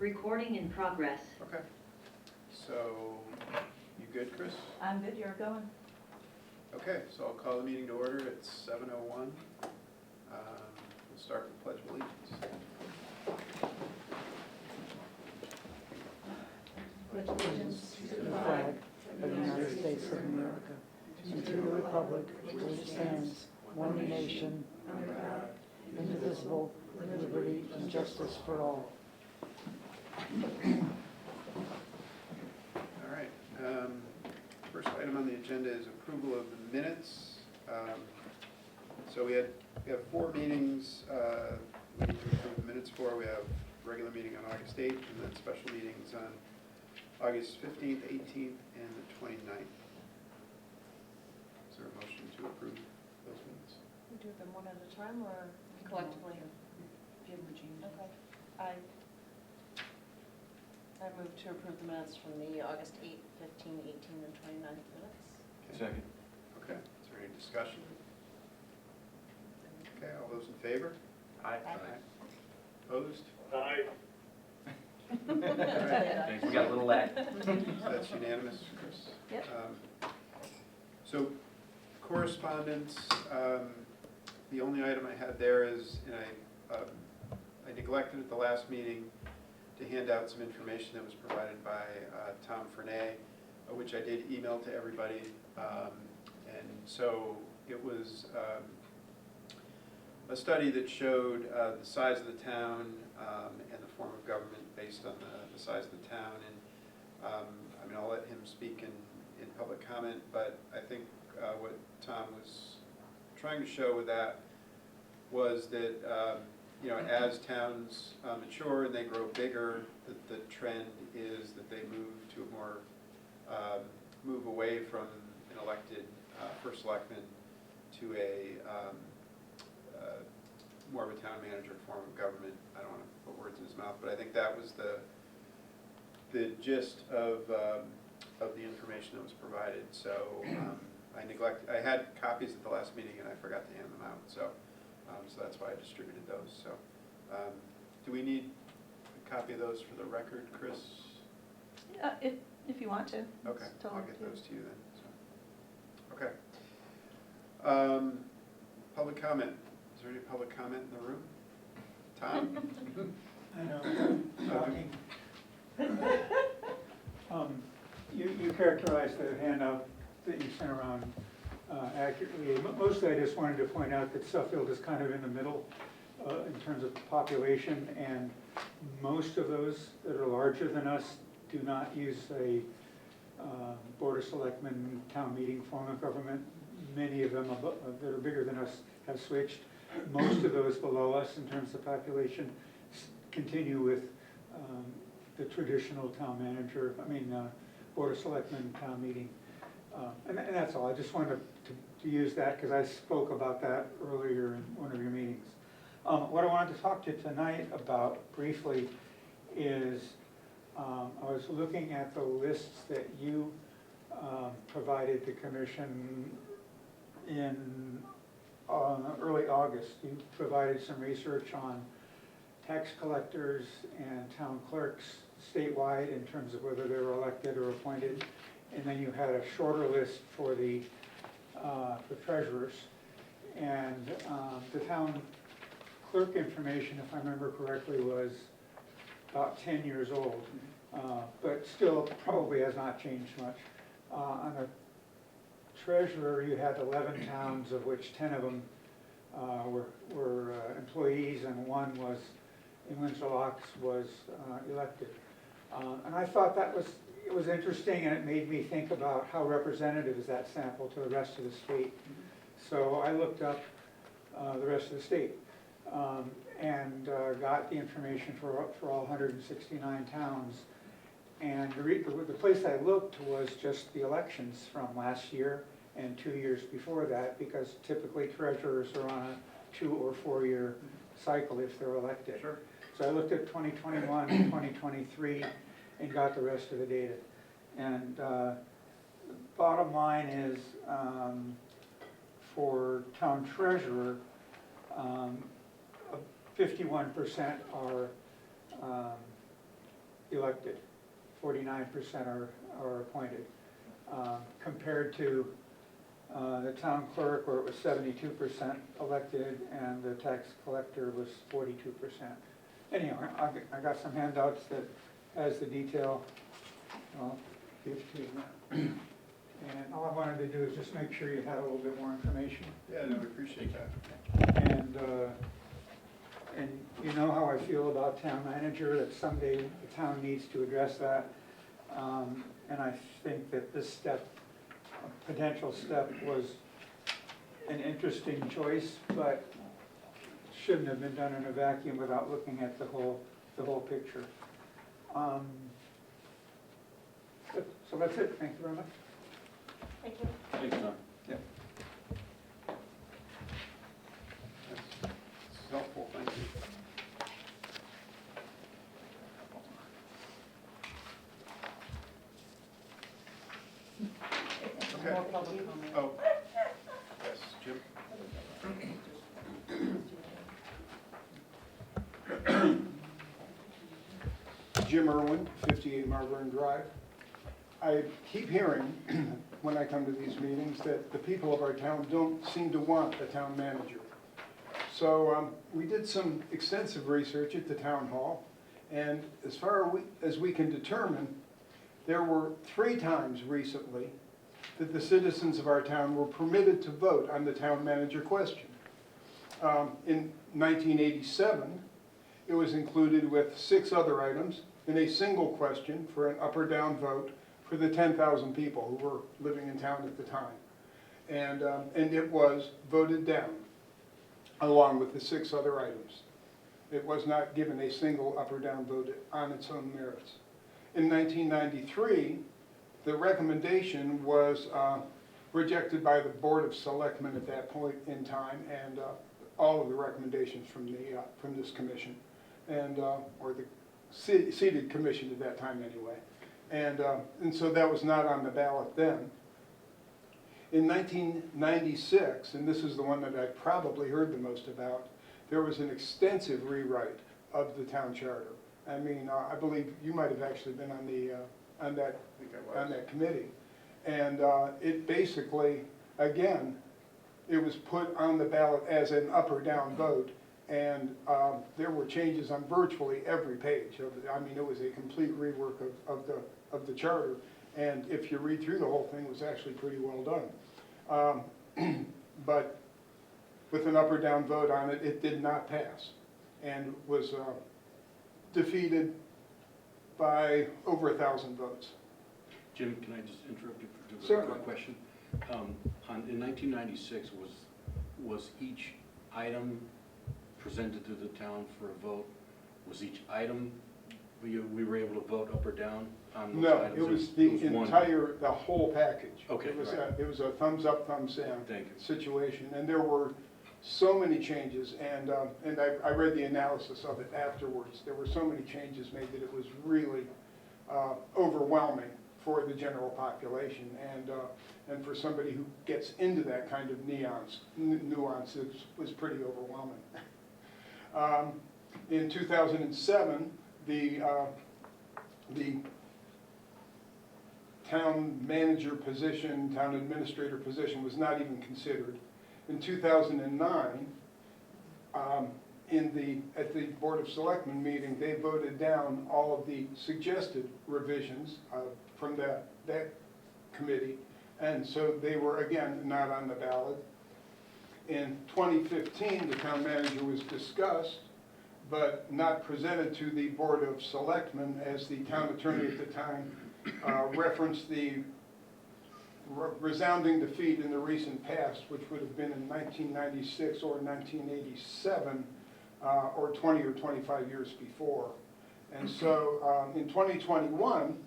Recording in progress. Okay. So, you good, Chris? I'm good, you're going. Okay, so I'll call the meeting to order at 7:01. We'll start with Pledge of Allegiance. Pledge allegiance To the flag of the United States of America and to the republic for which it stands, one nation, under God, indivisible, with liberty and justice for all. All right. First item on the agenda is approval of the minutes. So we have 4 meetings we need to approve the minutes for. We have regular meeting on August 8th and then special meetings on August 15th, 18th, and the 29th. Is there a motion to approve those minutes? We do them one at a time or collectively? Jim or Jean. Okay. I move to approve the minutes from the August 8th, 15, 18, and 29th minutes. Okay. Second. Okay, is there any discussion? Okay, all those in favor? Aye. Opposed? Aye. Thanks, we got a little lag. So that's unanimous, Chris? Yep. So correspondence, the only item I had there is, and I neglected at the last meeting to hand out some information that was provided by Tom Fernay, which I did email to everybody. And so it was a study that showed the size of the town and the form of government based on the size of the town. And I mean, I'll let him speak in public comment, but I think what Tom was trying to show with that was that you know, as towns mature and they grow bigger, the trend is that they move to a more move away from an elected first selectman to a more of a town manager form of government. I don't want to put words in his mouth, but I think that was the gist of the information that was provided. So I had copies at the last meeting and I forgot to hand them out. So that's why I distributed those. So do we need a copy of those for the record, Chris? If you want to. Okay, It's totally I'll get up to you. those to you then. So. Okay. Public comment. Is there any public comment in the room? Tom? I know, shocking. You characterized the handout that you sent around accurately. Mostly I just wanted to point out that Suffield is kind of in the middle in terms of population, and most of those that are larger than us do not use a Board of Selectmen town meeting form of government. Many of them that are bigger than us have switched. Most of those below us in terms of population continue with the traditional town manager, Board of Selectmen town meeting. And that's all. I just wanted to use that because I spoke about that earlier in one of your meetings. What I wanted to talk to you tonight about briefly is I was looking at the lists that you provided the commission in early August. You provided some research on tax collectors and town clerks statewide in terms of whether they were elected or appointed. And then you had a shorter list for the treasurers. And the town clerk information, if I remember correctly, was about 10 years old, but still probably has not changed much. On the treasurer, you had 11 towns, of which 10 of them were employees, and one was, in Windsor Locks, was elected. And I thought it was interesting, and it made me think about how representative is that sample to the rest of the state. So I looked up the rest of the state and got the information for all 169 towns. And the place I looked was just the elections from last year and 2 years before that, because typically treasurers are on a 2 or 4 year cycle if they're elected. Sure. So I looked at 2021 and 2023 and got the rest of the data. And bottom line is, for town treasurer, 51% are elected, 49% are appointed, compared to the town clerk, where it was 72% elected, and the tax collector was 42%. Anyhow, I got some handouts that has the detail. I'll give to you now. And all I wanted to do is just make sure you had a little bit more information. Yeah, no, we appreciate that. And you know how I feel about town manager, that someday the town needs to address that. And I think that this step, a potential step, was an interesting choice, but shouldn't have been done in a vacuum without looking at the whole picture. Good. So that's it. Thank you very much. Thank you. Thanks, Tom. Yeah. That's helpful, thank you. Okay. More public comment. Oh, yes, Jim? Jim Irwin, 58 Marburn Drive. I keep hearing, when I come to these meetings, that the people of our town don't seem to want a town manager. So we did some extensive research at the town hall, and as far as we can determine, there were 3 times recently that the citizens of our town were permitted to vote on the town manager question. In 1987, it was included with 6 other items in a single question for an up or down vote for the 10,000 people who were living in town at the time. And it was voted down along with the 6 other items. It was not given a single up or down vote on its own merits. In 1993, the recommendation was rejected by the Board of Selectmen at that point in time, and all of the recommendations from this commission, and or the seated commission at that time anyway. And so that was not on the ballot then. In 1996, and this is the one that I probably heard the most about, there was an extensive rewrite of the town charter. I mean, I believe you might have actually been on the on that committee, and it basically, again, it was put on the ballot as an up or down vote, and there were changes on virtually every page. I mean, it was a complete rework of the charter, and if you read through the whole thing, it was actually pretty well done. But with an up or down vote on it, it did not pass, and was defeated by over 1,000 votes. Jim, can I just interrupt you for a Certainly. quick question? In 1996, was each item presented to the town for a vote? Was each item, we were able to vote up or down on those No, items? it was one. the whole package. Okay, right. It was a thumbs up, thumbs down Thank you. situation, and there were so many changes, and I read the analysis of it afterwards. There were so many changes made that it was really overwhelming for the general population, and for somebody who gets into that kind of nuance, it was pretty overwhelming. In 2007, the town manager position, town administrator position was not even considered. In 2009, at the Board of Selectmen meeting, they voted down all of the suggested revisions from that committee, and so they were, again, not on the ballot. In 2015, the town manager was discussed, but not presented to the Board of Selectmen, as the town attorney at the time referenced the resounding defeat in the recent past, which would have been in 1996 or 1987, or 20 or 25 years before. And so in 2021,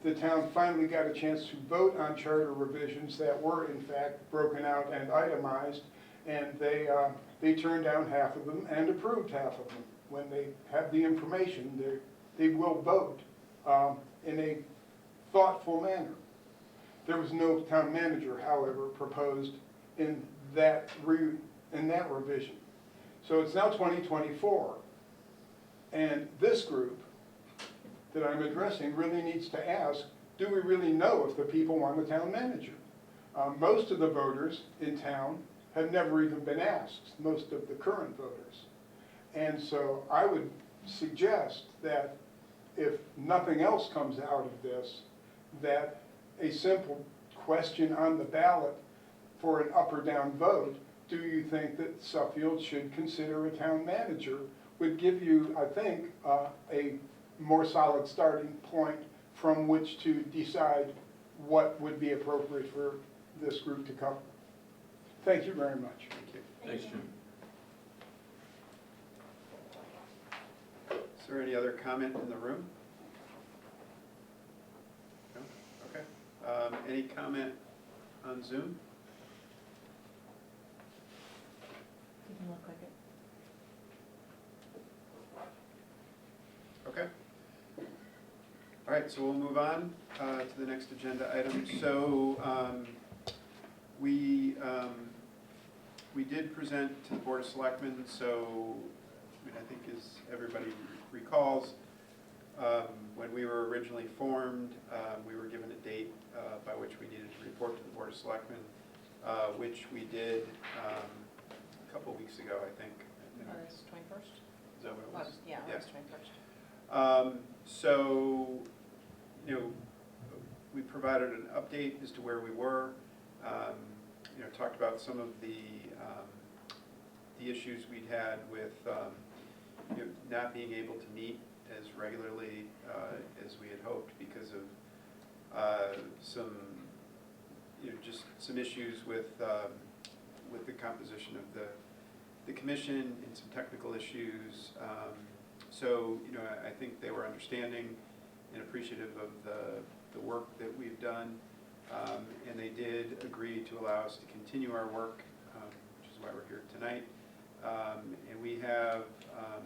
the town finally got a chance to vote on charter revisions that were in fact broken out and itemized, and they turned down half of them and approved half of them. When they have the information, they will vote in a thoughtful manner. There was no town manager, however, proposed in that revision. So it's now 2024, and this group that I'm addressing really needs to ask, do we really know if the people want a town manager? Most of the voters in town have never even been asked, most of the current voters. And so I would suggest that if nothing else comes out of this, that a simple question on the ballot for an up or down vote, do you think that Suffield should consider a town manager, would give you, I think, a more solid starting point from which to decide what would be appropriate for this group to cover. Thank you very much. Thank you. Thanks, Jim. Is there any other comment in the room? No? Okay. Any comment on Zoom? Didn't look like it. Okay. All right, so we'll move on to the next agenda item. So we did present to the Board of Selectmen, so I think as everybody recalls, when we were originally formed, we were given a date by which we needed to report to the Board of Selectmen, which we did a couple weeks ago, I think. August 21st? Is that what it was? August, yeah, Yeah. August 21st. So, you know, we provided an update as to where we were, you know, talked about some of the issues we'd had with, you know, not being able to meet as regularly as we had hoped because of some, you know, just some issues with the composition of the commission and some technical issues. So, you know, I think they were understanding and appreciative of the work that we've done. And they did agree to allow us to continue our work, which is why we're here tonight. And we have, I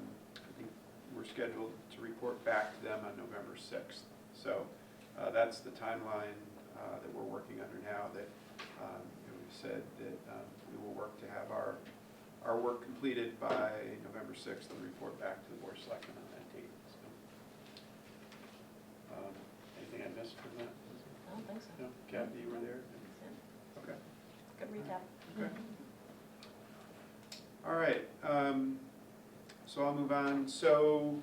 think we're scheduled to report back to them on November 6th. So that's the timeline that we're working under now, that you know, we've said that we will work to have our work completed by November 6th and report back to the Board of Selectmen on that date. So, anything I missed from that? I don't think so. No? Kathy, you were there? That's it. Okay. Good recap. Okay. All right, so I'll move on. So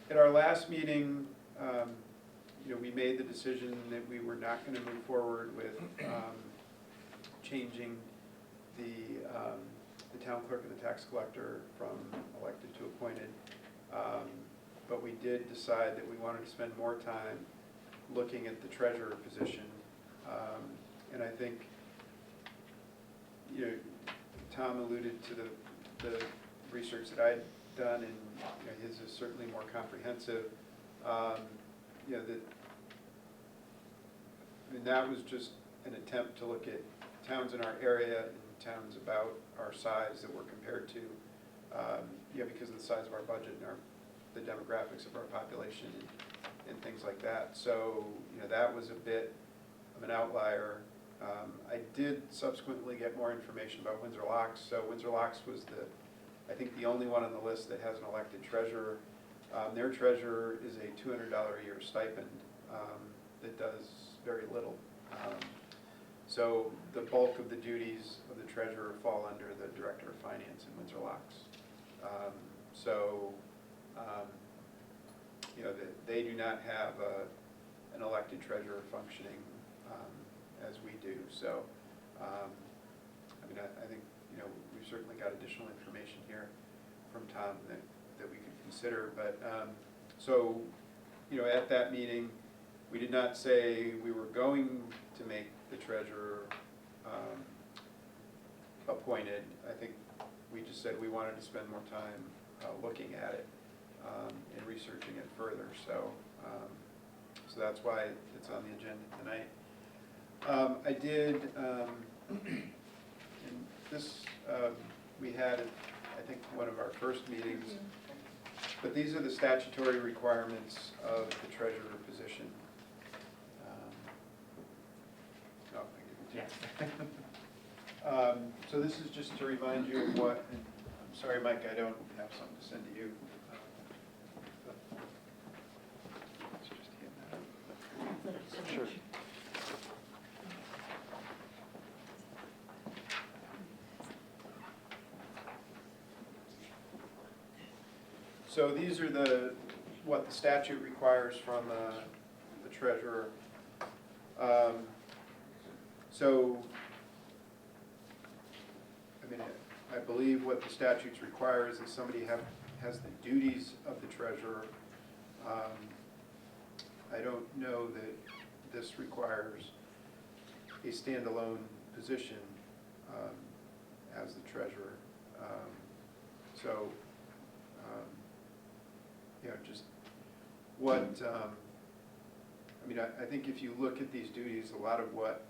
at our last meeting, you know, we made the decision that we were not going to move forward with changing the town clerk and the tax collector from elected to appointed. But we did decide that we wanted to spend more time looking at the treasurer position. And I think, you know, Tom alluded to the research that I'd done, and you know, his is certainly more comprehensive. You know, that was just an attempt to look at towns in our area and towns about our size that we're compared to, yeah, because of the size of our budget and the demographics of our population and things like that. So, you know, that was a bit of an outlier. I did subsequently get more information about Windsor Locks. So Windsor Locks was I think the only one on the list that has an elected treasurer. Their treasurer is a $200 a year stipend that does very little. So the bulk of the duties of the treasurer fall under the director of finance in Windsor Locks. You know, they do not have an elected treasurer functioning as we do. So, I mean, I think, you know, we've certainly got additional information here from Tom that we could consider. But, so, you know, at that meeting, we did not say we were going to make the treasurer appointed. I think we just said we wanted to spend more time looking at it and researching it further. So, so that's why it's on the agenda tonight. I did, and this we had at, I think, one of our first meetings, but these are the statutory requirements of the treasurer position. Oh, I gave it to you. So this is just to remind you of what, and I'm sorry, Mike, I don't have something to send to you. So these are what the statute requires from the treasurer. So, I mean, I believe what the statutes require is that somebody has the duties of the treasurer. I don't know that this requires a standalone position as the treasurer. So, just what, I mean, I think if you look at these duties, a lot of what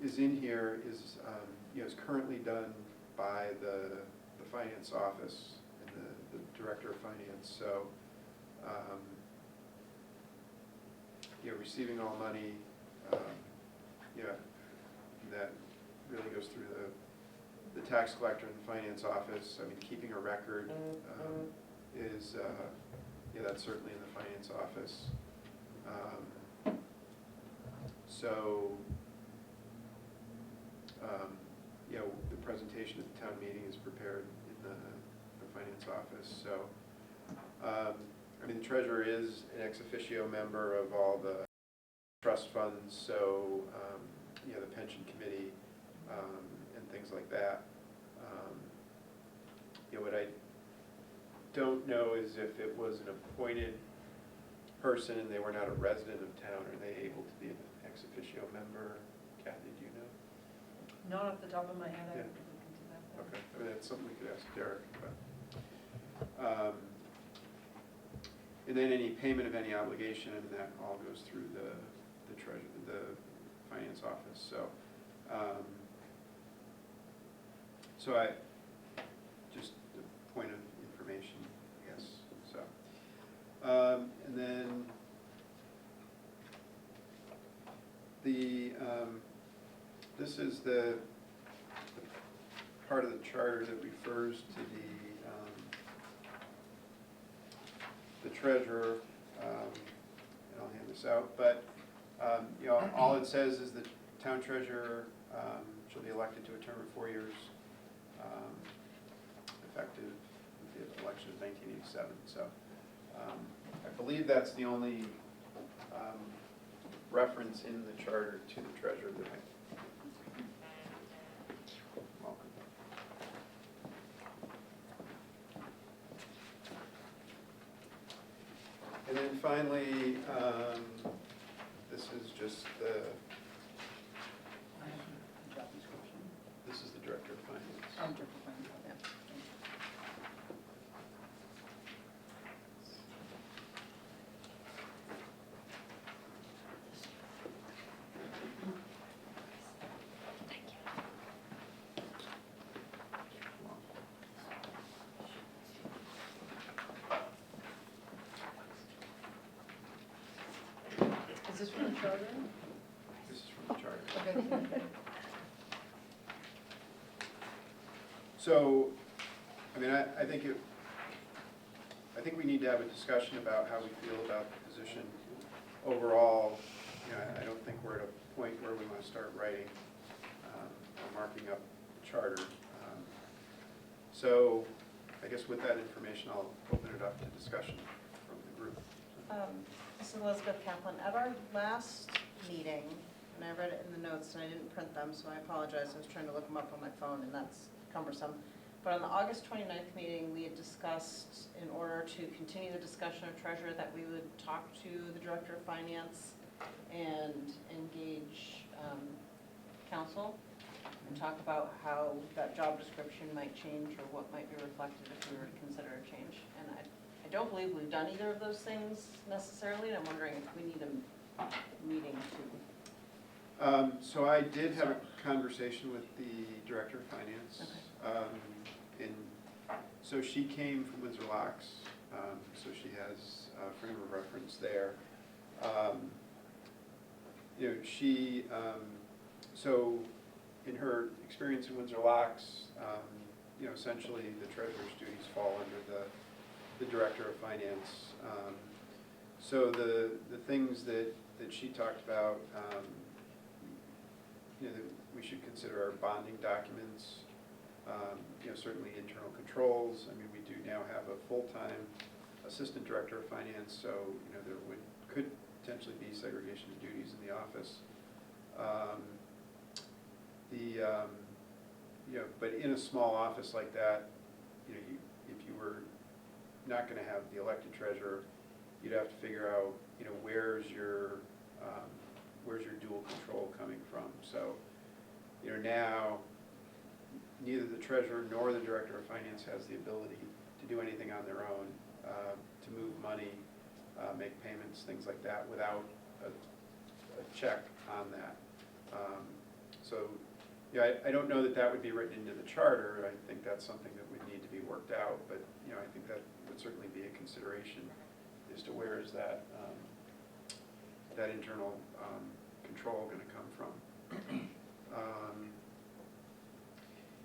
is in here is, is currently done by the finance office and the director of finance. So, receiving all money, that really goes through the tax collector and the finance office. I mean, keeping a record is, that's certainly in the finance office. So, the presentation at the town meeting is prepared in the finance office. So, I mean, the treasurer is an ex officio member of all the trust funds, so, the pension committee, and things like that. What I don't know is if it was an appointed person and they were not a resident of town, are they able to be an ex officio member? Kathy, do you know? Not off the top of my head, I Yeah. would look into that. Okay, I mean, that's something we could ask Derek, but. And then any payment of any obligation, and that all goes through the treasurer, the finance office, so. So just a point of information, I guess, so. And then this is the part of the charter that refers to the treasurer, and I'll hand this out, but, all it says is the town treasurer shall be elected to a term of 4 years, effective with the election of 1987, so, I believe that's the only reference in the charter to the treasurer that I. Welcome. And then finally, this is just Job description. this is the director of finance. Oh, director of finance, yeah. Is this from the charter? This is from the charter. Okay. So, I mean, I think we need to have a discussion about how we feel about the position overall. I don't think we're at a point where we want to start writing or marking up the charter. So, I guess with that information, I'll open it up to discussion from the group. This is Elizabeth Kaplan. At our last meeting, and I read it in the notes and I didn't print them, so I apologize. I was trying to look them up on my phone and that's cumbersome. But on the August 29th meeting, we had discussed, in order to continue the discussion of treasurer, that we would talk to the director of finance and engage counsel and talk about how that job description might change or what might be reflected if we were to consider a change. And I don't believe we've done either of those things necessarily, and I'm wondering if we need a meeting to. So I did have a conversation with the director of finance. And so she came from Windsor Locks, so she has a frame of reference there. So in her experience in Windsor Locks, essentially the treasurer's duties fall under the director of finance. So the things that she talked about, that we should consider our bonding documents, certainly internal controls. I mean, we do now have a full-time assistant director of finance, so, there could potentially be segregation of duties in the office. But in a small office like that, if you were not gonna have the elected treasurer, you'd have to figure out, where's your dual control coming from? So, now, neither the treasurer nor the director of finance has the ability to do anything on their own, to move money, make payments, things like that, without a check on that. So, I don't know that that would be written into the charter. I think that's something that would need to be worked out, but, I think that would certainly be a consideration as to where is that, that internal control gonna come from.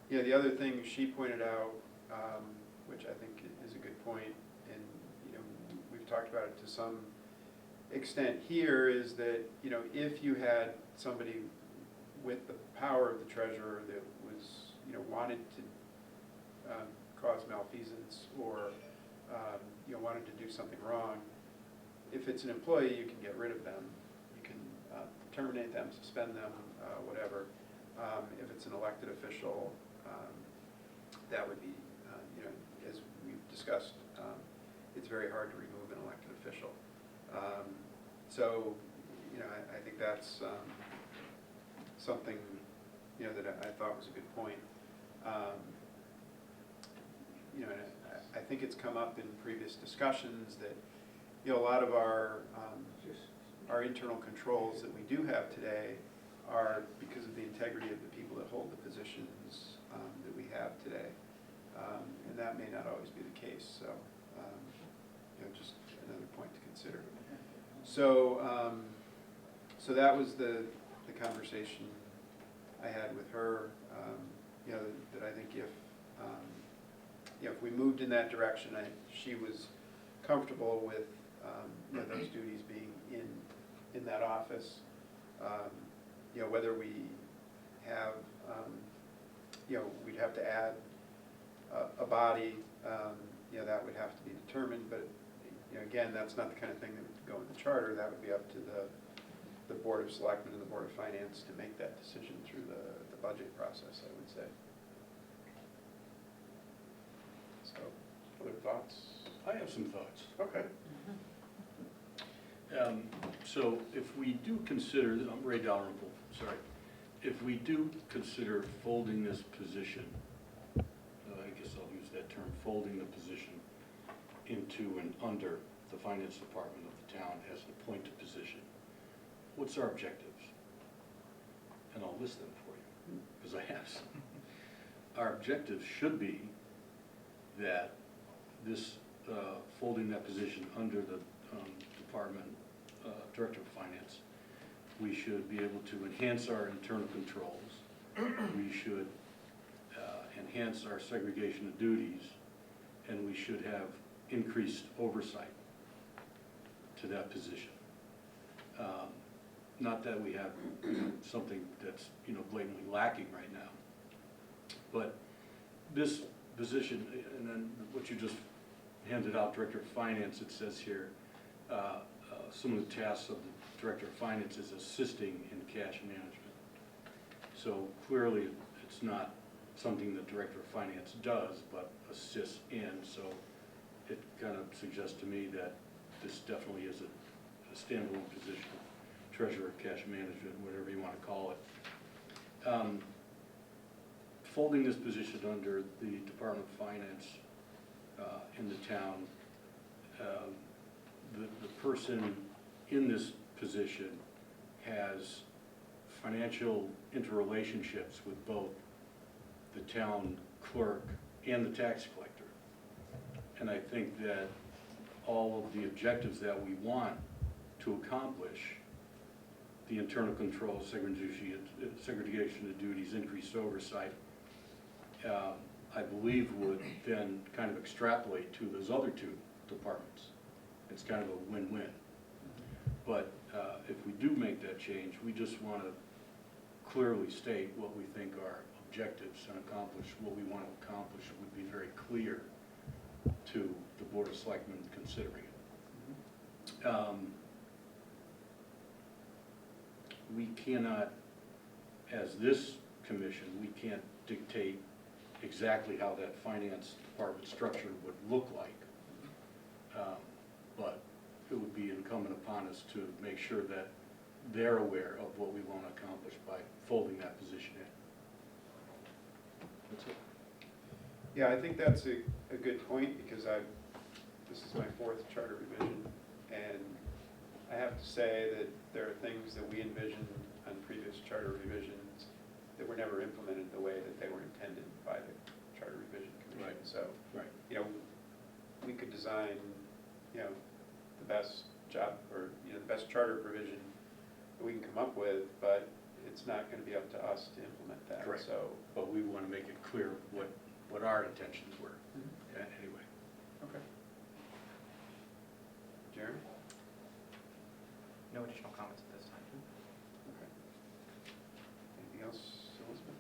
The other thing she pointed out, which I think is a good point, and, we've talked about it to some extent here, is that, if you had somebody with the power of the treasurer that was, wanted to cause malfeasance or, wanted to do something wrong, if it's an employee, you can get rid of them. You can terminate them, suspend them, whatever. If it's an elected official, that would be, as we've discussed, it's very hard to remove an elected official. So, I think that's something, that I thought was a good point. And I think it's come up in previous discussions that, a lot of our internal controls that we do have today are because of the integrity of the people that hold the positions that we have today. And that may not always be the case, so, just another point to consider. So, so that was the conversation I had with her, that I think if we moved in that direction, she was comfortable with, those duties being in that office. Whether we have, we'd have to add a body, that would have to be determined, but, again, that's not the kind of thing that would go in the charter. That would be up to the Board of Selectmen and the Board of Finance to make that decision through the budget process, I would say. So, other thoughts? I have some thoughts. Okay. So if we do consider, I'm Ray Dalrymple, sorry. If we do consider folding this position, I guess I'll use that term, folding the position into and under the finance department of the town as an appointed position, what's our objectives? And I'll list them for you, because I have some. Our objectives should be that this, folding that position under the department, Director of Finance, we should be able to enhance our internal controls. We should enhance our segregation of duties, and we should have increased oversight to that position. Not that we have something that's blatantly lacking right now, but this position, and then what you just handed out, Director of Finance, it says here, some of the tasks of the Director of Finance is assisting in cash management. So clearly, it's not something the Director of Finance does, but assists in. So it kind of suggests to me that this definitely is a standalone position, treasurer, cash management, whatever you want to call it. Folding this position under the Department of Finance in the town, the person in this position has financial interrelationships with both the town clerk and the tax collector. And I think that all of the objectives that we want to accomplish, the internal control, segregation of duties, increased oversight, I believe would then kind of extrapolate to those other two departments. It's kind of a win-win. But if we do make that change, we just want to clearly state what we think our objectives and accomplish what we want to accomplish would be very clear to the Board of Selectmen considering it. We cannot, as this commission, we can't dictate exactly how that finance department structure would look like. But it would be incumbent upon us to make sure that they're aware of what we want to accomplish by folding that position in. That's it. Yeah, I think that's a good point, because this is my 4th charter revision, and I have to say that there are things that we envisioned on previous charter revisions that were never implemented the way that they were intended by the Charter Revision Commission. Right. So, Right. We could design, the best job, or, the best charter provision that we can come up with, but it's not gonna be up to us to implement that. Correct. So, But we want to make it clear what our intentions were, anyway. okay. Jeremy? No additional comments at this time. Okay. Anything else, Elizabeth?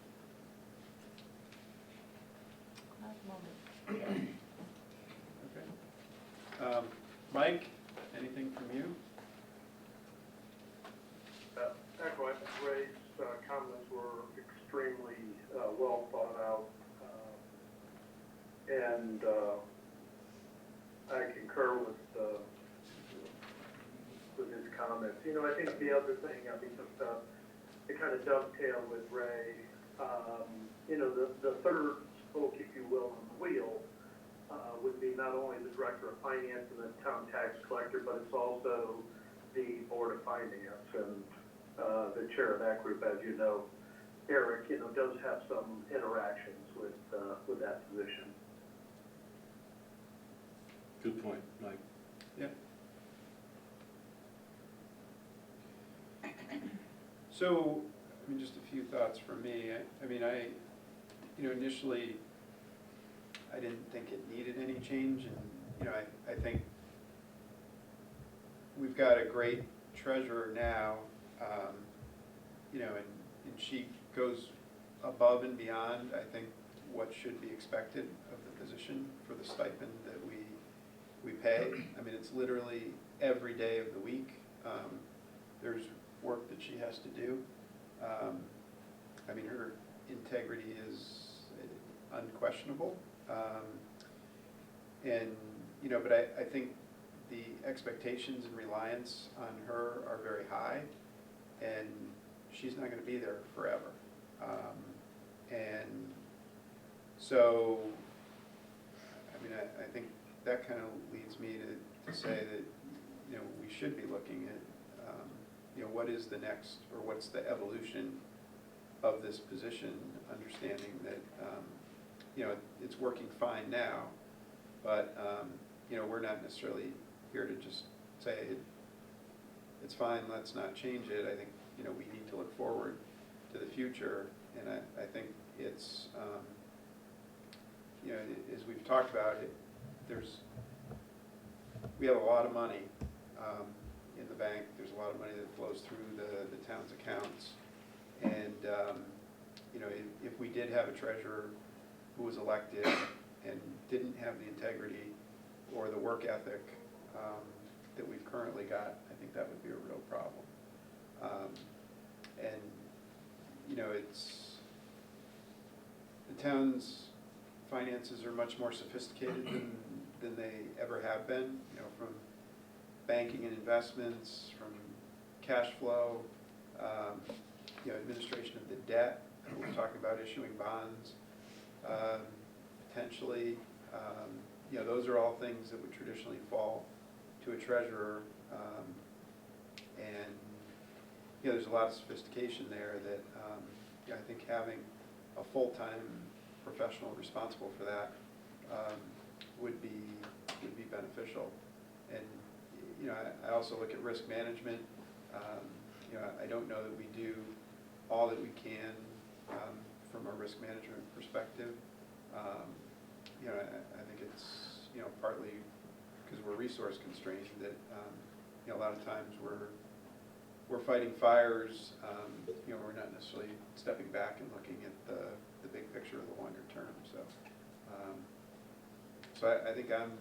Not at the moment. Okay. Mike, anything from you? Echo, I think Ray's comments were extremely well thought out. And I concur with his comments. I think the other thing, just to kind of dovetail with Ray, the third spoke, if you will, on the wheel would be not only the Director of Finance and the Town Tax Collector, but it's also the Board of Finance. And the chair of that group, as you know, Eric, does have some interactions with that position. Good point, Mike. Yeah. So, just a few thoughts from me. Initially, I didn't think it needed any change, and, I think we've got a great treasurer now, and she goes above and beyond, I think, what should be expected of the position for the stipend that we pay. It's literally every day of the week. There's work that she has to do. Her integrity is unquestionable. But I think the expectations and reliance on her are very high, and she's not going to be there forever. And so, I think that kind of leads me to say that, we should be looking at, what is the next, or what's the evolution of this position, understanding that, it's working fine now, but, we're not necessarily here to just say, it's fine, let's not change it. I think, we need to look forward to the future, and I think it's, as we've talked about it, we have a lot of money in the bank. There's a lot of money that flows through the town's accounts. And, if we did have a treasurer who was elected and didn't have the integrity or the work ethic that we've currently got, I think that would be a real problem. And, the town's finances are much more sophisticated than they ever have been, from banking and investments, from cash flow, administration of the debt. We're talking about issuing bonds, potentially. Those are all things that would traditionally fall to a treasurer. And there's a lot of sophistication there that I think having a full-time professional responsible for that would be beneficial. And I also look at risk management. I don't know that we do all that we can from a risk management perspective. I think it's partly because we're resource constrained that a lot of times we're fighting fires. We're not necessarily stepping back and looking at the big picture of the longer term. So So I think I'm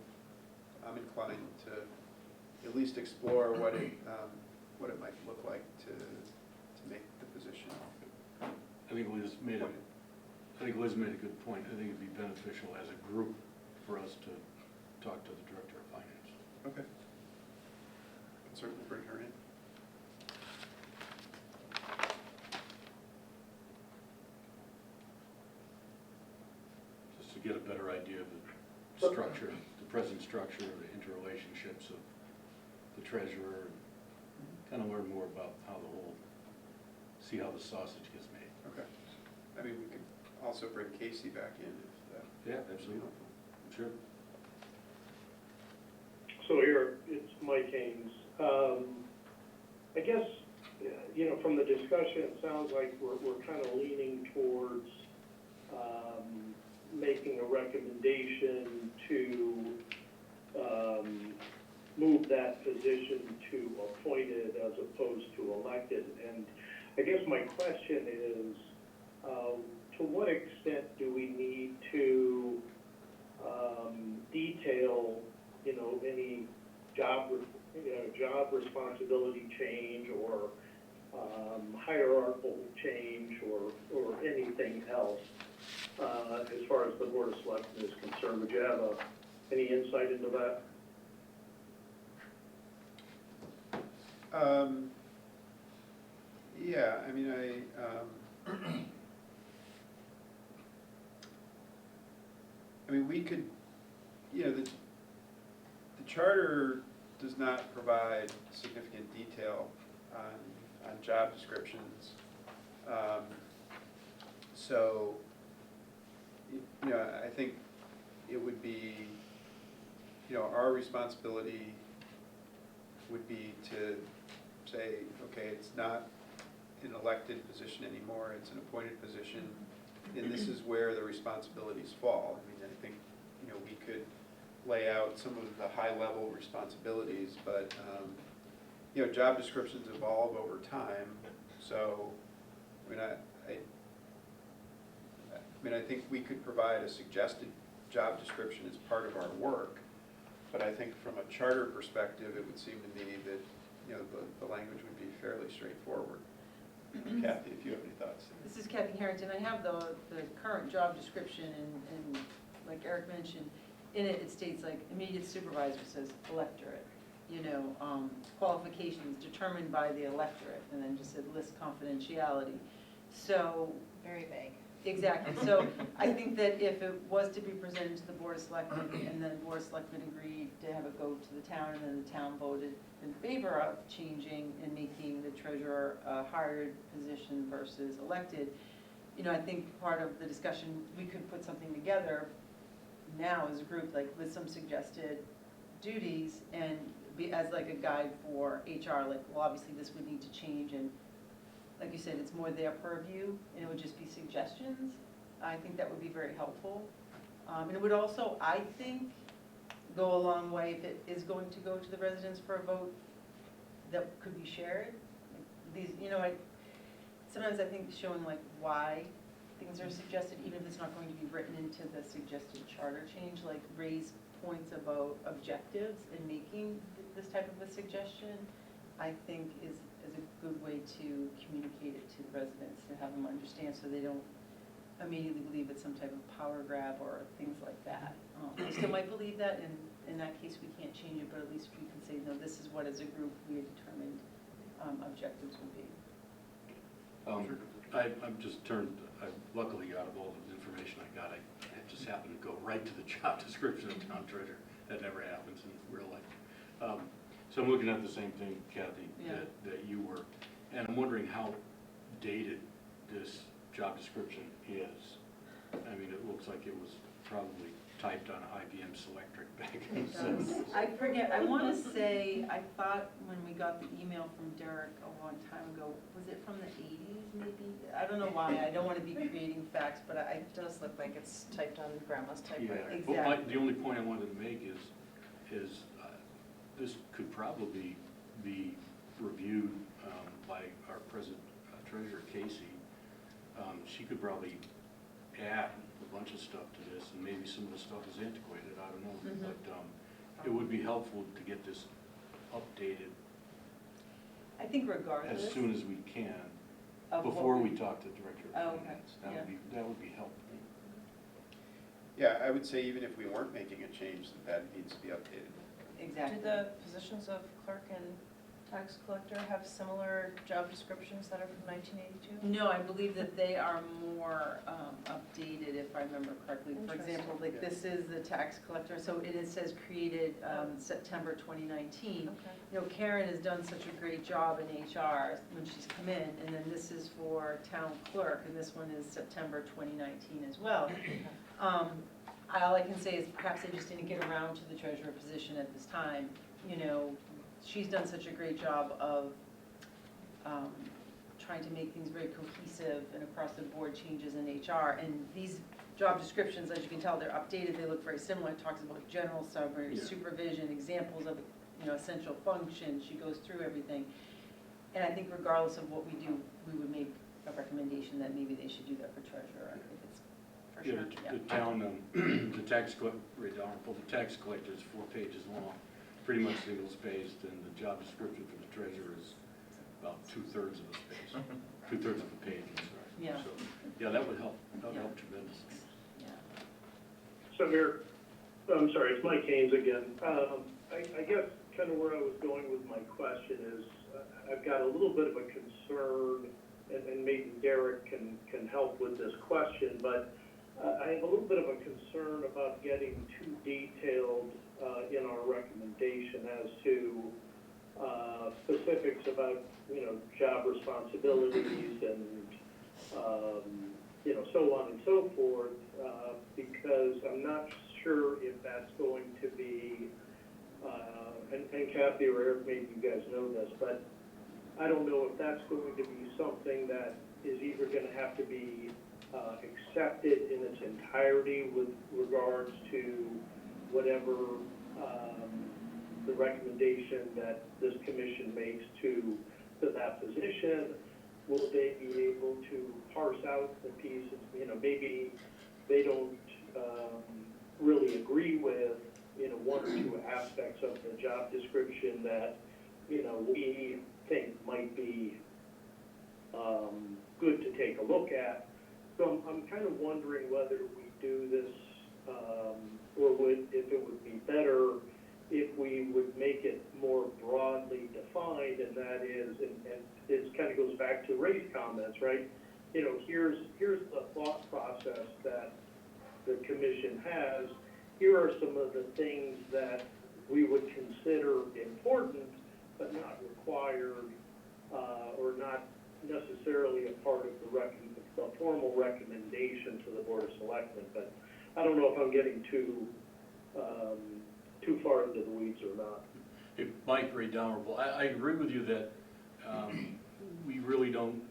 inclined to at least explore what it might look like to make the position. I think Liz made a good point. I think it'd be beneficial as a group for us to talk to the Director of Finance. Okay. Can certainly bring her in. Just to get a better idea of the structure, the present structure, the interrelationships of the treasurer, and kind of learn more about how the whole, see how the sausage gets made. Okay. I mean, we could also bring Casey back in if that. Yeah, absolutely. Sure. So here, it's Mike Haynes. I guess, from the discussion, it sounds like we're kind of leaning towards making a recommendation to move that position to appointed as opposed to elected. And I guess my question is, to what extent do we need to detail, any job responsibility change or hierarchical change or anything else as far as the Board of Selectmen is concerned? Would you have any insight into that? Yeah, I mean, we could, the charter does not provide significant detail on job descriptions. So, I think it would be, our responsibility would be to say, okay, it's not an elected position anymore, it's an appointed position, and this is where the responsibilities fall. I mean, I think, we could lay out some of the high-level responsibilities, but, job descriptions evolve over time, so, I think we could provide a suggested job description as part of our work, but I think from a charter perspective, it would seem to me that, the language would be fairly straightforward. Kathy, if you have any thoughts. This is Kathy Harrington. I have the current job description, and like Eric mentioned, in it, it states like immediate supervisor says electorate, qualifications determined by the electorate, and then just said list confidentiality. So. Very vague. Exactly. So I think that if it was to be presented to the Board of Selectmen, and then the Board of Selectmen agreed to have it go to the town, and then the town voted in favor of changing and making the treasurer a hired position versus elected, I think part of the discussion, we could put something together now as a group, like with some suggested duties, and be as like a guide for HR, like, well, obviously this would need to change, and like you said, it's more their purview, and it would just be suggestions. I think that would be very helpful. And it would also, I think, go a long way if it is going to go to the residents for a vote that could be shared. These, sometimes I think showing like why things are suggested, even if it's not going to be written into the suggested charter change, like raise points about objectives in making this type of a suggestion, I think is a good way to communicate it to the residents, to have them understand so they don't immediately believe it's some type of power grab or things like that. I still might believe that, and in that case we can't change it, but at least we can say, no, this is what as a group we had determined objectives would be. I'm just luckily out of all the information I got, I just happened to go right to the job description of town treasurer. That never happens in real life. So I'm looking at the same thing, Kathy, Yeah. that you were, and I'm wondering how dated this job description is. I mean, it looks like it was probably typed on IBM Selectric back in the 70s. I forget, I want to say, I thought when we got the email from Derek a long time ago, was it from the 80s maybe? I don't know why, I don't want to be creating facts, but It does look like it's typed on grandma's typewriter. Yeah, Exactly. well, the only point I wanted to make is this could probably be reviewed by our present treasurer, Casey. She could probably add a bunch of stuff to this, and maybe some of the stuff is antiquated, I don't know. Mhm. But it would be helpful to get this updated I think regardless as soon as we can, of what before we talk to the Director Oh, of okay. Finance. That would be helpful. Yeah, I would say even if we weren't making a change, that needs to be updated. Exactly. Do the positions of clerk and tax collector have similar job descriptions that are from 1982? No, I believe that they are more updated, if I remember correctly. For example, like this is the tax collector, so it says created September 2019. Okay. You know, Karen has done such a great job in HR when she's come in, and then this is for town clerk, and this one is September 2019 as well. All I can say is perhaps I just didn't get around to the treasurer position at this time. You know, she's done such a great job of trying to make things very cohesive and across the board changes in HR. And these job descriptions, as you can tell, they're updated, they look very similar. It talks about general summary, Yeah. supervision, examples of, you know, essential functions. She goes through everything. And I think regardless of what we do, we would make a recommendation that maybe they should do that for treasurer. I think it's for Yeah, sure. the town, the tax collector, the tax collector is 4 pages long, pretty much single-spaced, and the job description for the treasurer is about 2/3 of the space, 2/3 of the page, I'm sorry. Yeah. So, yeah, that would help, tremendously. Yeah. So Mayor, I'm sorry, it's Mike Haynes again. I guess kind of where I was going with my question is, I've got a little bit of a concern, and maybe Derek can help with this question, but I have a little bit of a concern about getting too detailed in our recommendation as to specifics about, you know, job responsibilities and, you know, so on and so forth, because I'm not sure if that's going to be, and Kathy or Eric, maybe you guys know this, but I don't know if that's going to be something that is either going to have to be accepted in its entirety with regards to whatever the recommendation that this commission makes to that position. Will they be able to parse out the pieces? You know, maybe they don't really agree with, you know, 1 or 2 aspects of the job description that, you know, we think might be good to take a look at. So I'm kind of wondering whether we do this, or if it would be better if we would make it more broadly defined, and that is, and it kind of goes back to Ray's comments, right? You know, here's the thought process that the commission has. Here are some of the things that we would consider important, but not required, or not necessarily a part of the formal recommendation to the Board of Selectmen. But I don't know if I'm getting too far into the weeds or not. Hey, Mike, Ray Dalrymple, I agree with you that we really don't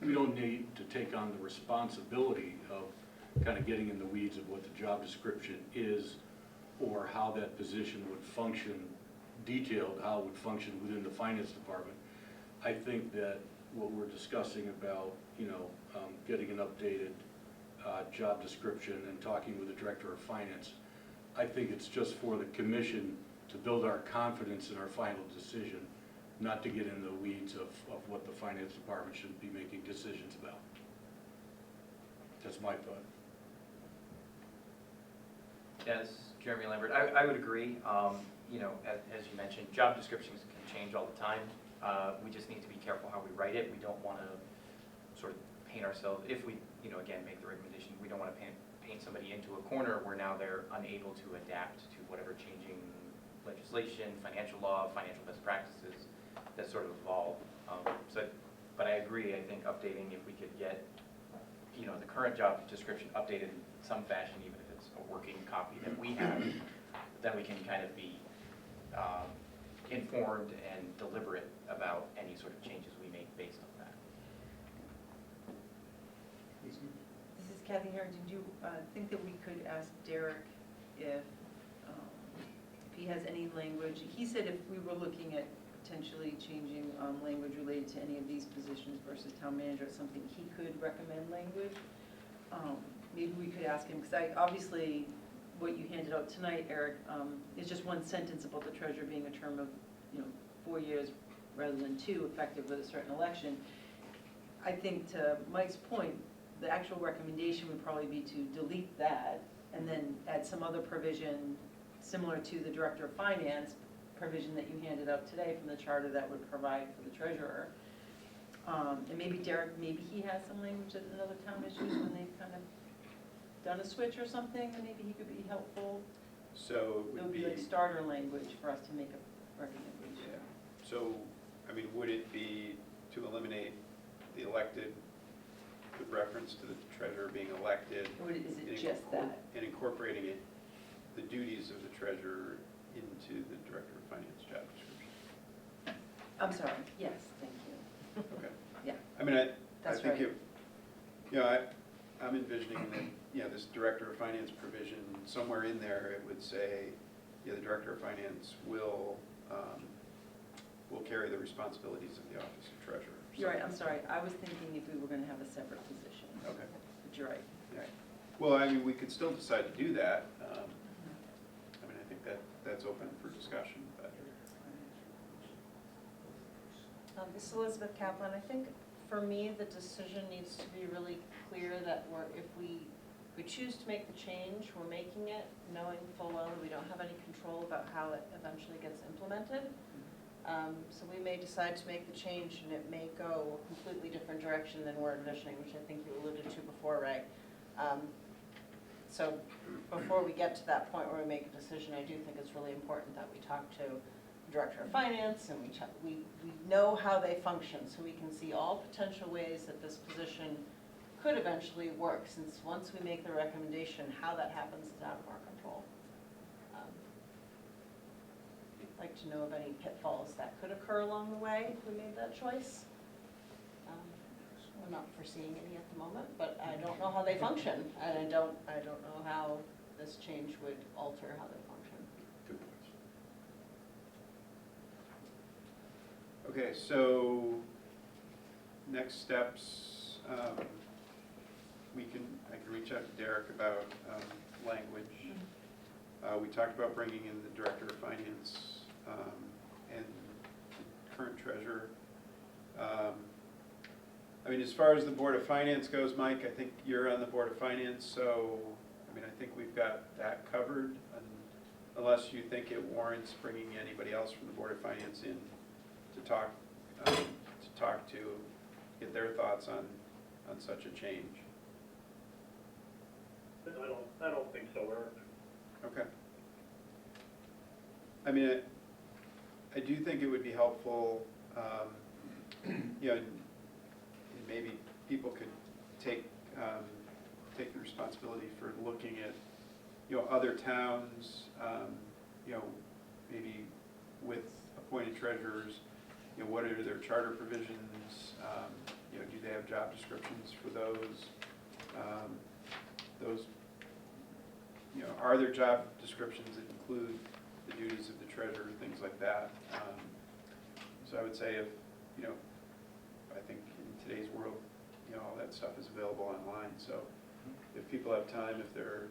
need to take on the responsibility of kind of getting in the weeds of what the job description is, or how that position would function, detailed how it would function within the finance department. I think that what we're discussing about, you know, getting an updated job description and talking with the director of finance, I think it's just for the commission to build our confidence in our final decision, not to get in the weeds of what the finance department should be making decisions about. That's my thought. Yes, Jeremy Lambert, I would agree. You know, as you mentioned, job descriptions can change all the time. We just need to be careful how we write it. We don't want to sort of paint ourselves, if we, you know, again, make the recommendation, we don't want to paint somebody into a corner where now they're unable to adapt to whatever changing legislation, financial law, financial best practices that sort of evolve. But I agree, I think updating, if we could get, you know, the current job description updated in some fashion, even if it's a working copy that we have, then we can kind of be informed and deliberate about any sort of changes we make based on that. This is Kathy here. Did you think that we could ask Derek if he has any language? He said if we were looking at potentially changing language related to any of these positions versus town manager, it's something he could recommend language. maybe we could ask him, because obviously, what you handed out tonight, Eric, is just one sentence about the treasurer being a term of, 4 years rather than 2, effective with a certain election. I think to Mike's point, the actual recommendation would probably be to delete that and then add some other provision similar to the director of finance provision that you handed out today from the charter that would provide for the treasurer. And maybe Derek, maybe he has some language that another town has used when they've kind of done a switch or something, and maybe he could be helpful. So It it would would be be, like starter language for us to make a recommendation. yeah, so, I mean, would it be to eliminate the elected with reference to the treasurer being elected? Or is it and just that? And incorporating it, the duties of the treasurer into the director of finance job description? I'm sorry, yes, thank you. Okay. Yeah, I mean, I That's think right. I'm envisioning that, this director of finance provision, somewhere in there, it would say, the director of finance will carry the responsibilities of the office of treasurer. you're right, I'm sorry, I was thinking if we were gonna have a separate position. Okay. But you're right, you're right. Well, I mean, we could still decide to do that. I mean, I think that's open for discussion, but. This is Elizabeth Kaplan. I think for me, the decision needs to be really clear that if we choose to make the change, we're making it knowing full well that we don't have any control about how it eventually gets implemented. So we may decide to make the change and it may go a completely different direction than we're envisioning, which I think you alluded to before, Ray. So before we get to that point where we make a decision, I do think it's really important that we talk to the Director of Finance and we know how they function, so we can see all potential ways that this position could eventually work, since once we make the recommendation, how that happens is out of our control. I'd like to know of any pitfalls that could occur along the way if we made that choice. I'm not foreseeing any at the moment, but I don't know how they function, and I don't know how this change would alter how they function. Good points. Okay, so next steps, I can reach out to Derek about language. We talked about bringing in the Director of Finance and the current treasurer. I mean, as far as the Board of Finance goes, Mike, I think you're on the Board of Finance, so, I mean, I think we've got that covered, unless you think it warrants bringing anybody else from the Board of Finance in to talk to, get their thoughts on such a change. I don't think so, Eric. Okay. I mean, I do think it would be helpful, and maybe people could take the responsibility for looking at, other towns, maybe with appointed treasurers, what are their charter provisions, do they have job descriptions for those? Are there job descriptions that include the duties of the treasurer, things like that? So I would say if, I think in today's world, all that stuff is available online, so if people have time, if there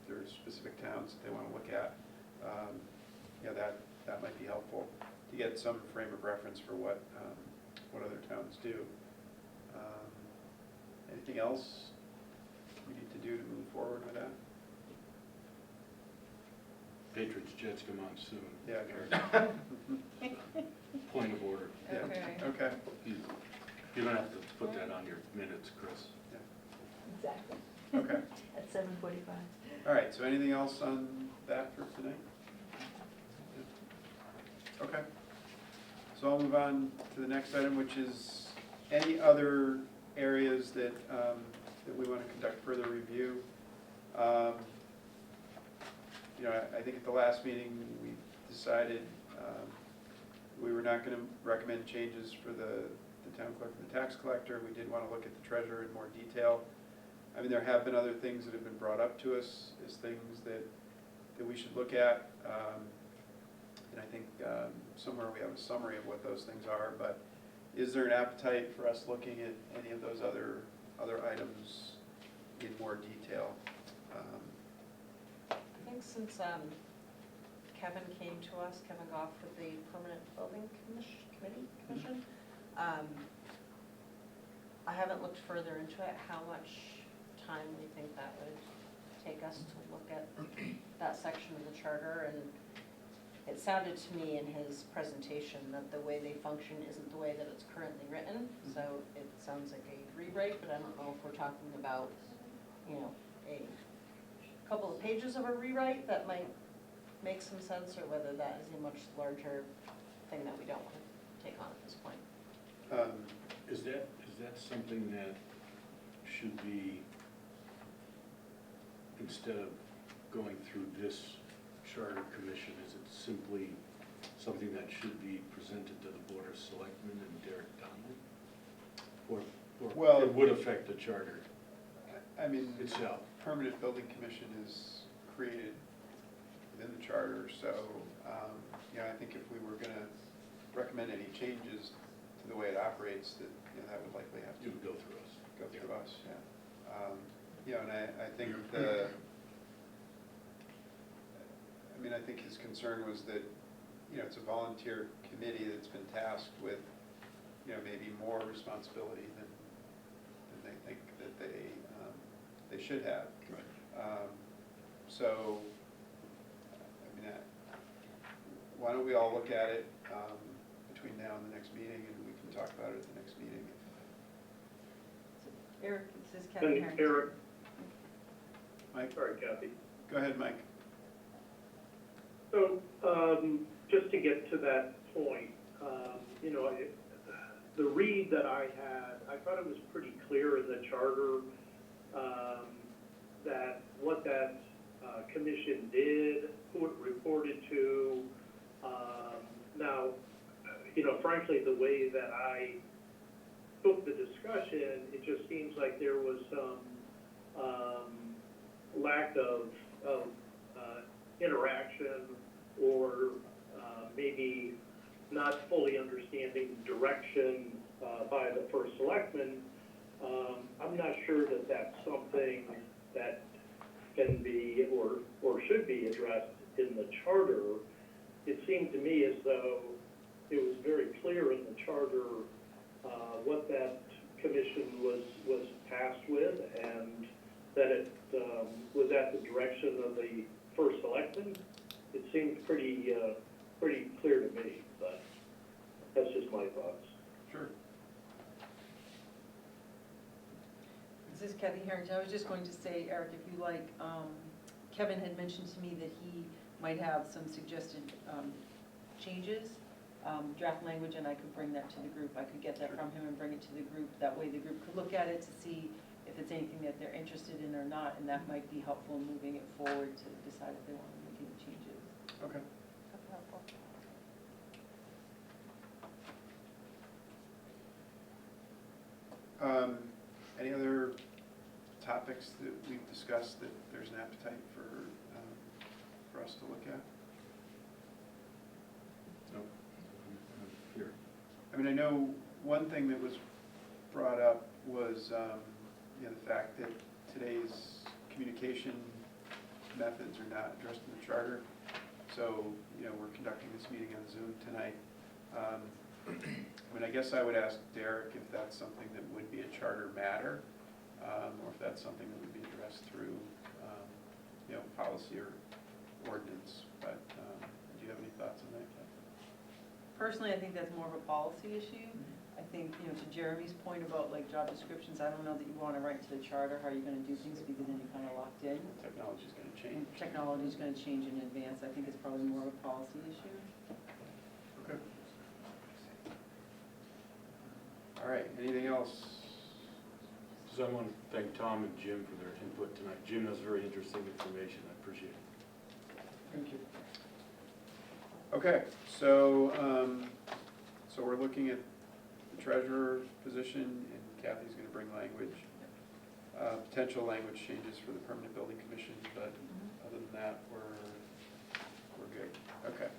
are specific towns that they want to look at, that might be helpful to get some frame of reference for what other towns do. Anything else we need to do to move forward with that? Patriots Jets come on soon. Yeah, Point of order. yeah, Okay. okay. You don't have to put that on your minutes, Chris. Exactly. Okay. At 7:45. All right, so anything else on that for tonight? Okay. So I'll move on to the next item, which is any other areas that we want to conduct further review. I think at the last meeting, we decided we were not going to recommend changes for the town clerk and the tax collector. We did want to look at the treasurer in more detail. I mean, there have been other things that have been brought up to us as things that we should look at. And I think somewhere we have a summary of what those things are, but is there an appetite for us looking at any of those other other items in more detail. I think since Kevin came to us, Kevin Goff with the Permanent Building Commission, I haven't looked further into it, how much time we think that would take us to look at that section of the charter, and it sounded to me in his presentation that the way they function isn't the way that it's currently written, so it sounds like a rewrite, but I don't know if we're talking about, a couple of pages of a rewrite that might make some sense, or whether that is a much larger thing that we don't want to take on at this point. Is that something that should be, instead of going through this charter commission, is it simply something that should be presented to the Board of Selectmen and Derek Donnelly? Well- Or it would affect the charter I mean, itself? Permanent Building Commission is created within the charter, so, I think if we were gonna recommend any changes to the way it operates, that, that would likely have It to would go through us. go through us, yeah. And I think I think his concern was that, it's a volunteer committee that's been tasked with, maybe more responsibility than they think that they should have. Right. So, why don't we all look at it between now and the next meeting, and we can talk about it at the next meeting. Eric, this is Kathy And Harrington. Eric, Mike, sorry Kathy. go ahead, Mike. So, just to get to that point, the read that I had, I thought it was pretty clear in the charter that what that commission did, who it reported to. Now, frankly, the way that I took the discussion, it just seems like there was some lack of interaction, or maybe not fully understanding direction by the first selectman. I'm not sure that that's something that can be or should be addressed in the charter. It seemed to me as though it was very clear in the charter what that commission was tasked with, and that it was at the direction of the first selectman. It seemed pretty clear to me, but that's just my thoughts. Sure. This is Kathy Harrington. I was just going to say, Eric, if you like, Kevin had mentioned to me that he might have some suggested changes, draft language, and I could bring that to the group. I could get that from him and bring it to the group. That way the group could look at it to see if it's anything that they're interested in or not, and that might be helpful in moving it forward to decide if they want to make any changes. Okay. That's helpful. Any other topics that we've discussed that there's an appetite for us to look at? No. Here. I know one thing that was brought up was, the fact that today's communication methods are not addressed in the charter. So, we're conducting this meeting on Zoom tonight. I guess I would ask Derek if that's something that would be a charter matter, or if that's something that would be addressed through, policy or ordinance. But do you have any thoughts on that, Kathy? Personally, I think that's more of a policy issue. I think, to Jeremy's point about like job descriptions, I don't know that you want to write to the charter how you're going to do things, because then you're kind of locked in. Technology's going to And change. technology's going to change in advance. I think it's probably more of a policy issue. Okay. All right, anything else? So I want to thank Tom and Jim for their input tonight. Jim has very interesting information. I appreciate it. Thank you. Okay, so, so we're looking at the treasurer's position, and Kathy's gonna bring language, potential language changes for the Permanent Building Commission, but other than that, we're good. Okay.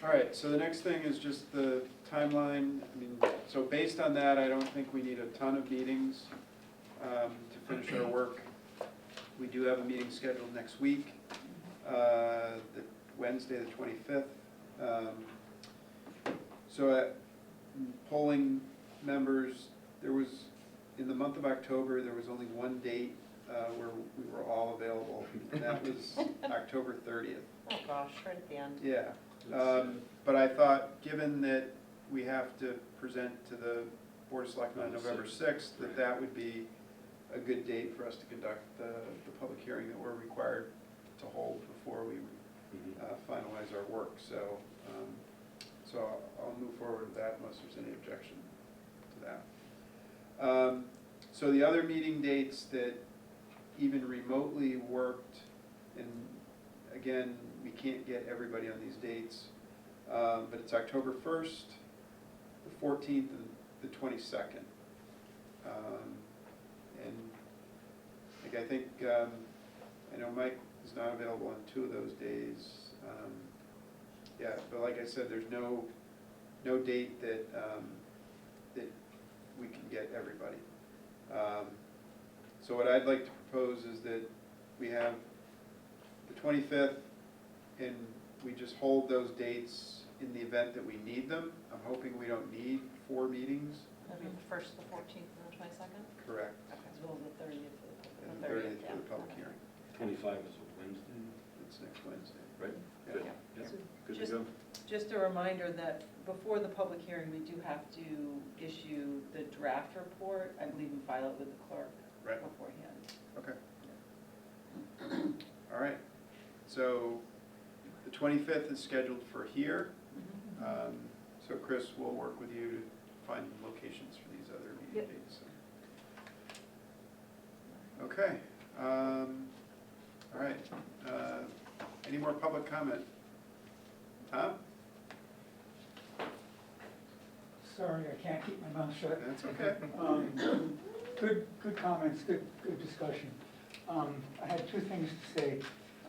All right, so the next thing is just the timeline. I mean, so based on that, I don't think we need a ton of meetings to finish our work. We do have a meeting scheduled next week, the Wednesday, the 25th. So polling members, there was, in the month of October, there was only one date where we were all available, and that was October 30th. Oh, gosh, right at the end. Yeah, but I thought, given that we have to present to the Board of Selectmen on November 6th, that that would be a good date for us to conduct the public hearing that we're required to hold before we finalize our work. So, so I'll move forward with that unless there's any objection to that. So the other meeting dates that even remotely worked, and again, we can't get everybody on these dates, but it's October 1st, the 14th, and the 22nd. And like I think, I know Mike is not available on 2 of those days. Yeah, but like I said, there's no date that, that we can get everybody. So what I'd like to propose is that we have the 25th, and we just hold those dates in the event that we need them. I'm hoping we don't need 4 meetings. That'd be the 1st, the 14th, and the 22nd? Correct. As well as the 30th. And The 30th 30th, for the yeah. public hearing. 25 is a Wednesday, It's next Wednesday. right? Yeah. Good. Yeah. Yep. Good to Just- go. Just a reminder that before the public hearing, we do have to issue the draft report, I believe, and file it with the clerk Right. beforehand. Okay. All right. So the 25th is scheduled for here. So Chris, we'll work with you to find locations for these other meeting Yep. dates. Okay. All right. Any more public comment? Tom? Sorry, I can't keep my mouth shut. That's okay. Good comments, good discussion. I had 2 things to say.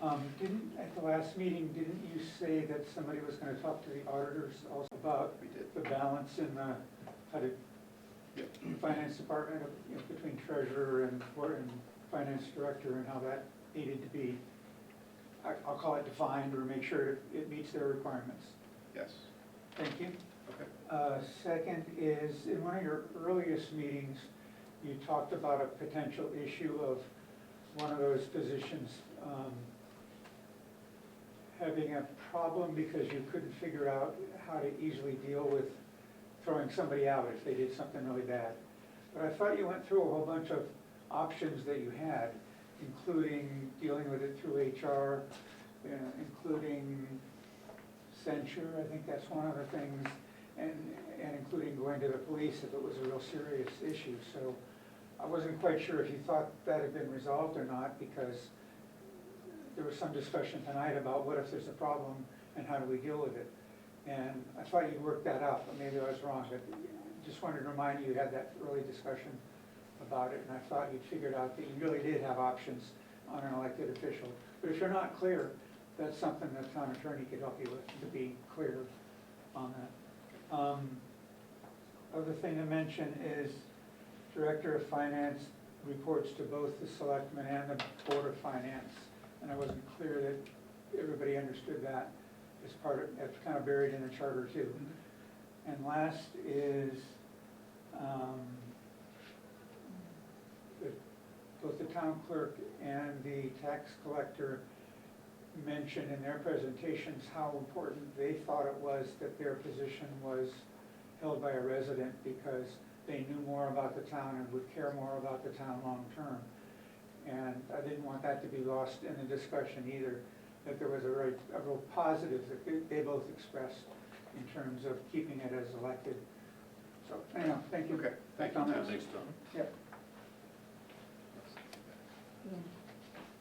At the last meeting, didn't you say that somebody was gonna talk to the auditors also about We did. the balance in the, how to, Yep. finance department, between treasurer and finance director, and how that needed to be, I'll call it defined, or make sure it meets their requirements. Yes. Thank you. Okay. Second is, in one of your earliest meetings, you talked about a potential issue of one of those positions having a problem because you couldn't figure out how to easily deal with throwing somebody out if they did something really bad. But I thought you went through a whole bunch of options that you had, including dealing with it through HR, including censure, I think that's one of the things, and including going to the police if it was a real serious issue. So I wasn't quite sure if you thought that had been resolved or not, because there was some discussion tonight about what if there's a problem and how do we deal with it. And I thought you'd worked that out, but maybe I was wrong. But just wanted to remind you, you had that early discussion about it, and I thought you'd figured out that you really did have options on an elected official. But if you're not clear, that's something the town attorney could help you with, to be clear on that. Other thing to mention is Director of Finance reports to both the Selectmen and the Board of Finance. And I wasn't clear that everybody understood that as part of, that's kind of buried in the charter too. And last is, both the town clerk and the tax collector mentioned in their presentations how important they thought it was that their position was held by a resident, because they knew more about the town and would care more about the town long-term. And I didn't want that to be lost in the discussion either, that there was a real positive that they both expressed in terms of keeping it as elected. So, anyhow, thank you. Okay, thank you, Tom. Tom. Thanks, Tom. Yep.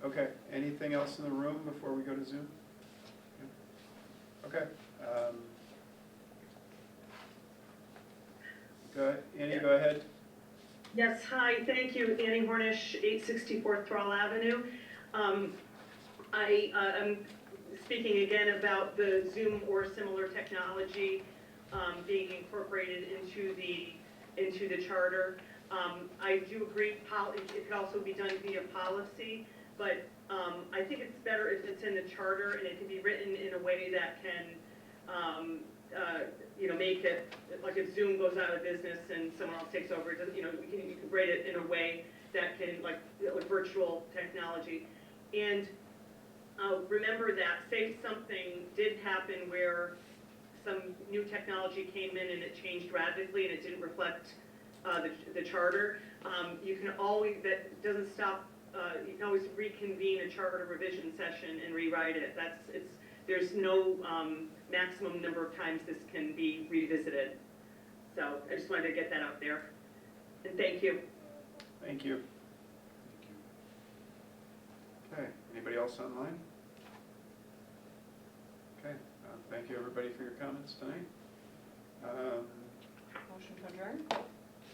Okay, anything else in the room before we go to Zoom? Okay. Go ahead, Annie, go ahead. Yes, hi, thank you, Annie Hornish, 864 Thrall Avenue. I'm speaking again about the Zoom or similar technology being incorporated into the charter. I do agree, it could also be done via policy, but I think it's better if it's in the charter and it can be written in a way that can, make it, like if Zoom goes out of business and someone else takes over, it doesn't, you can write it in a way that can, like virtual technology. And remember that, say something did happen where some new technology came in and it changed radically and it didn't reflect the charter, you can always, that doesn't stop, you can always reconvene a charter revision session and rewrite it. There's no maximum number of times this can be revisited. So I just wanted to get that out there. And thank you. Thank you. Okay, anybody else online? Okay, thank you everybody for your comments tonight. Motion to adjourn? Is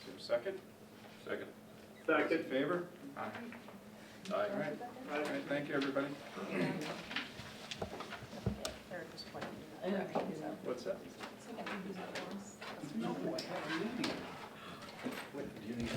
there a second? Second. Those in favor? Aye. All right. All right, thank you, everybody. Eric was pointing. I know. What's that? No, I have a meeting. What, do you need?